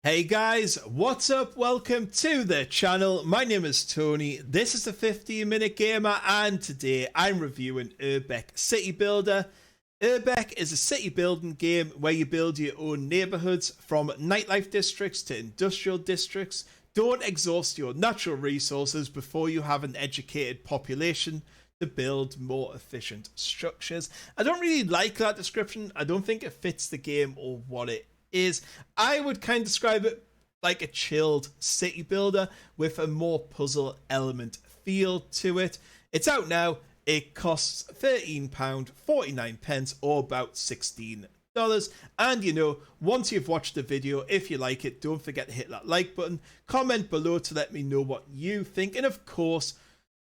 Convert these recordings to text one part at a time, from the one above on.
Hey guys, what's up? Welcome to the channel. My name is Tony. This is the 15-minute gamer, and today I'm reviewing Urbek City Builder. Urbek is a city building game where you build your own neighbourhoods from nightlife districts to industrial districts. Don't exhaust your natural resources before you have an educated population to build more efficient structures. I don't really like that description. I don't think it fits the game or what it is. I would kind of describe it like a chilled city builder with a more puzzle element feel to it. It's out now. It costs £13.49 or about $16. And you know, once you've watched the video, if you like it, don't forget to hit that like button, comment below to let me know what you think, and of course,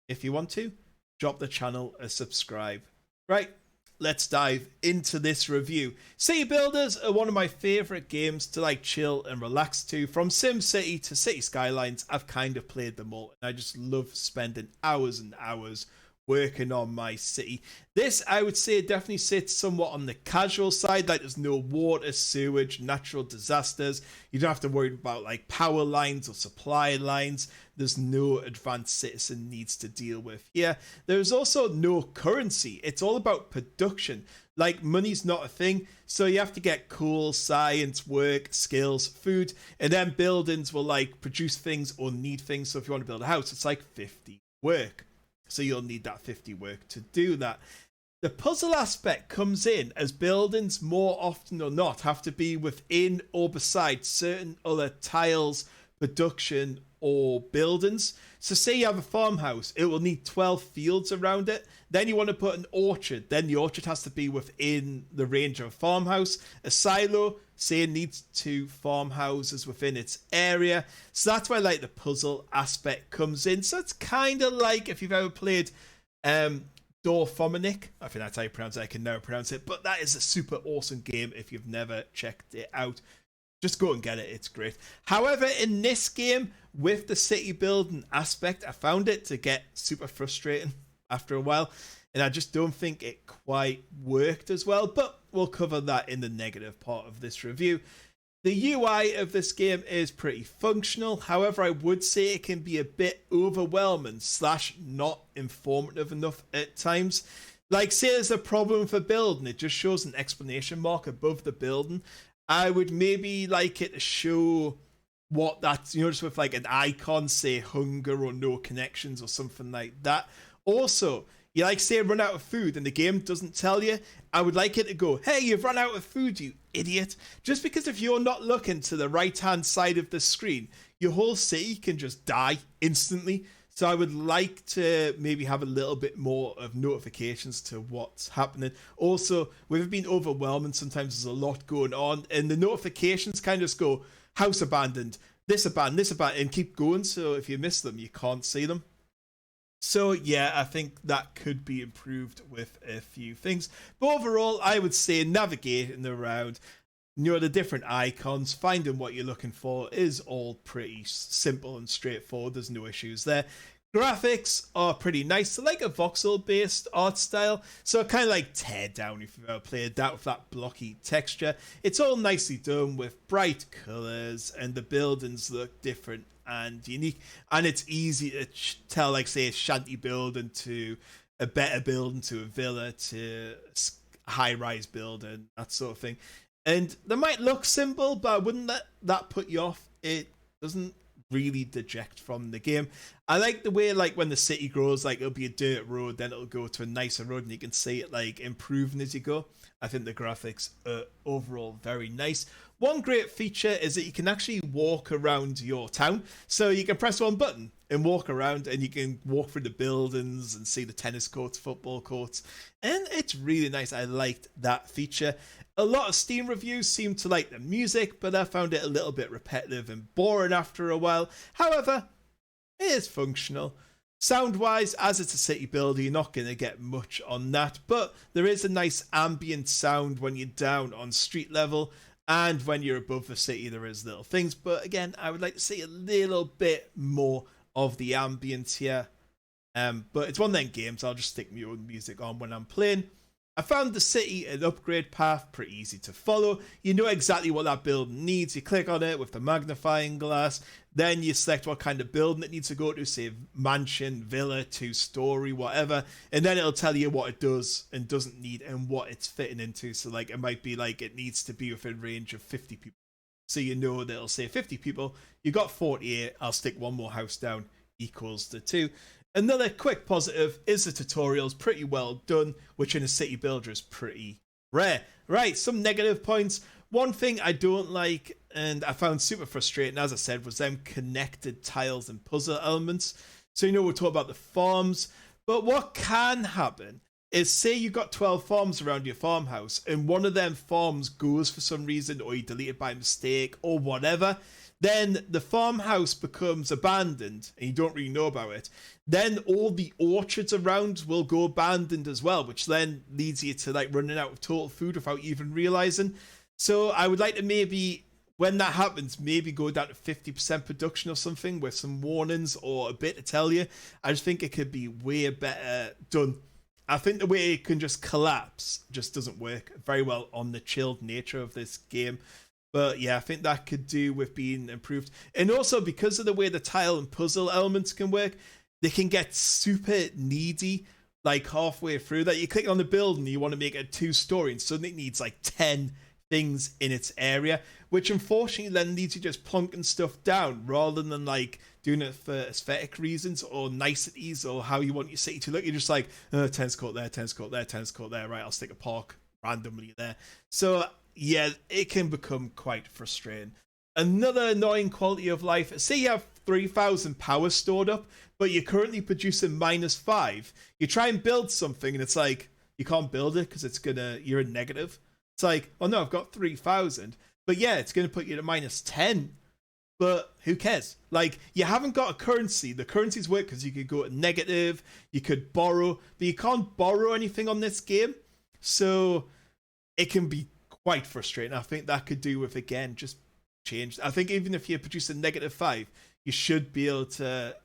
if you want to, drop the channel a subscribe. Right, let's dive into this review. City Builders are one of my favourite games to like chill and relax to. From SimCity to City Skylines, I've kind of played them all, and I just love spending hours and hours working on my city. This, I would say, definitely sits somewhat on the casual side. Like, there's no water, sewage, natural disasters. You don't have to worry about like power lines or supply lines. There's no advanced citizen needs to deal with here. There's also no currency. It's all about production. Like, money's not a thing, so you have to get cool science, work, skills, food, and then buildings will like produce things or need things. So if you want to build a house, it's like 50 work. So you'll need that 50 work to do that. The puzzle aspect comes in as buildings more often or not have to be within or beside certain other tiles, production, or buildings. So say you have a farmhouse, it will need 12 fields around it. Then you want to put an orchard, then the orchard has to be within the range of a farmhouse. A silo, say it needs 2 farmhouses within its area. So that's why like the puzzle aspect comes in. So it's kind of like if you've ever played Dorfominic, I think that's how you pronounce it, I can never pronounce it, but that is a super awesome game if you've never checked it out. Just go and get it, it's great. However, in this game, with the city building aspect, I found it to get super frustrating after a while, and I just don't think it quite worked as well, but we'll cover that in the negative part of this review. The UI of this game is pretty functional, however I would say it can be a bit overwhelming / not informative enough at times. Like, say there's a problem for building, it just shows an exclamation mark above the building. I would maybe like it to show what that's, you know, just with like an icon, say hunger or no connections or something like that. Also, you like say run out of food and the game doesn't tell you, I would like it to go, hey, you've run out of food, you idiot. Just because if you're not looking to the right hand side of the screen, your whole city can just die instantly. So I would like to maybe have a little bit more of notifications to what's happening. Also, with it being overwhelming, sometimes there's a lot going on, and the notifications kind of just go, house abandoned, this abandoned, and keep going. So if you miss them, you can't see them. So yeah, I think that could be improved with a few things. But overall, I would say navigating around, you know, the different icons, finding what you're looking for is all pretty simple and straightforward. There's no issues there. Graphics are pretty nice. I like a voxel based art style, so kind of like Teardown if you've ever played that, with that blocky texture. It's all nicely done with bright colours, and the buildings look different and unique, and it's easy to tell, like say a shanty building to a better building to a villa to a high-rise building, that sort of thing. And they might look simple, but I wouldn't let that put you off. It doesn't really deject from the game. I like the way, like, when the city grows, like, it'll be a dirt road, then it'll go to a nicer road, and you can see it, like, improving as you go. I think the graphics are overall very nice. One great feature is that you can actually walk around your town. So you can press one button and walk around, and you can walk through the buildings and see the tennis courts, football courts, and it's really nice. I liked that feature. A lot of Steam reviews seem to like the music, but I found it a little bit repetitive and boring after a while. However, it is functional. Sound-wise, as it's a city builder, you're not going to get much on that, but there is a nice ambient sound when you're down on street level, and when you're above the city, there is little things. But again, I would like to see a little bit more of the ambience here. But it's one of them games, I'll just stick my own music on when I'm playing. I found the city and upgrade path pretty easy to follow. You know exactly what that building needs. You click on it with the magnifying glass. Then you select what kind of building it needs to go to, say mansion, villa, 2-story, whatever. And then it'll tell you what it does and doesn't need and what it's fitting into. So like it might be like it needs to be within range of 50 people. So you know that it'll say 50 people. You got 48. I'll stick one more house down equals to 2. Another quick positive is the tutorial's pretty well done, which in a city builder is pretty rare. Right, some negative points. One thing I don't like and I found super frustrating, as I said, was them connected tiles and puzzle elements. So, you know, we'll talk about the farms, but what can happen is, say you got 12 farms around your farmhouse and one of them farms goes for some reason, or you delete it by mistake or whatever, then the farmhouse becomes abandoned and you don't really know about it. Then all the orchards around will go abandoned as well, which then leads you to like running out of total food without even realizing. So I would like to maybe, when that happens, maybe go down to 50% production or something with some warnings or a bit to tell you. I just think it could be way better done. I think the way it can just collapse just doesn't work very well on the chilled nature of this game. But yeah, I think that could do with being improved. And also because of the way the tile and puzzle elements can work, they can get super needy like halfway through that. You click on the building and you want to make it a 2-story and suddenly it needs like 10 things in its area, which unfortunately then leads you just plonking stuff down rather than like doing it for aesthetic reasons or niceties or how you want your city to look. You're just like, tennis court there, tennis court there, tennis court there, right, I'll stick a park randomly there. So yeah, it can become quite frustrating. Another annoying quality of life, say you have 3,000 power stored up, but you're currently producing -5. You try and build something and it's like, you can't build it because you're in negative. It's like, oh no, I've got 3,000. But yeah, it's going to put you to -10. But who cares? Like, you haven't got a currency. The currencies work because you could go to negative, you could borrow, but you can't borrow anything on this game. So it can be quite frustrating. I think that could do with, again, just change. I think even if you're producing -5, you should be able to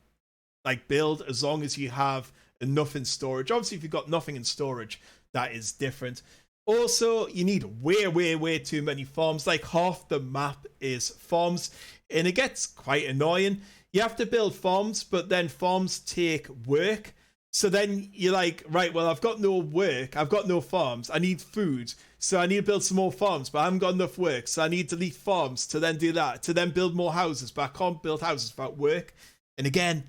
like build as long as you have enough in storage. Obviously, if you've got nothing in storage, that is different. Also, you need way too many farms. Like half the map is farms, and it gets quite annoying. You have to build farms, but then farms take work. So then you're like, right, well, I've got no work. I've got no farms. I need food. So I need to build some more farms, but I haven't got enough work. So I need to delete farms to then do that, to then build more houses, but I can't build houses without work. And again,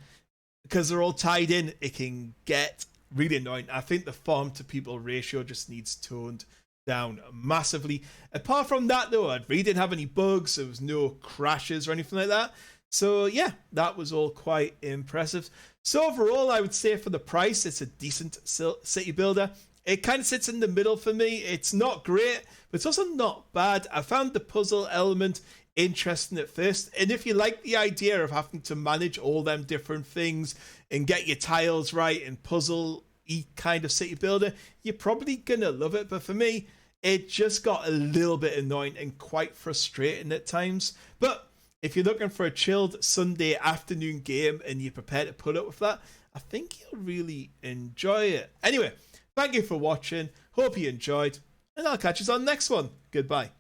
because they're all tied in, it can get really annoying. I think the farm to people ratio just needs toned down massively. Apart from that, though, I really didn't have any bugs. There was no crashes or anything like that. So yeah, that was all quite impressive. So overall, I would say for the price, it's a decent city builder. It kind of sits in the middle for me. It's not great, but it's also not bad. I found the puzzle element interesting at first, and if you like the idea of having to manage all them different things and get your tiles right and puzzle kind of city builder, you're probably gonna love it. But for me, it just got a little bit annoying and quite frustrating at times. But if you're looking for a chilled Sunday afternoon game and you're prepared to put up with that, I think you'll really enjoy it. Anyway, thank you for watching. Hope you enjoyed, and I'll catch you on the next one. Goodbye.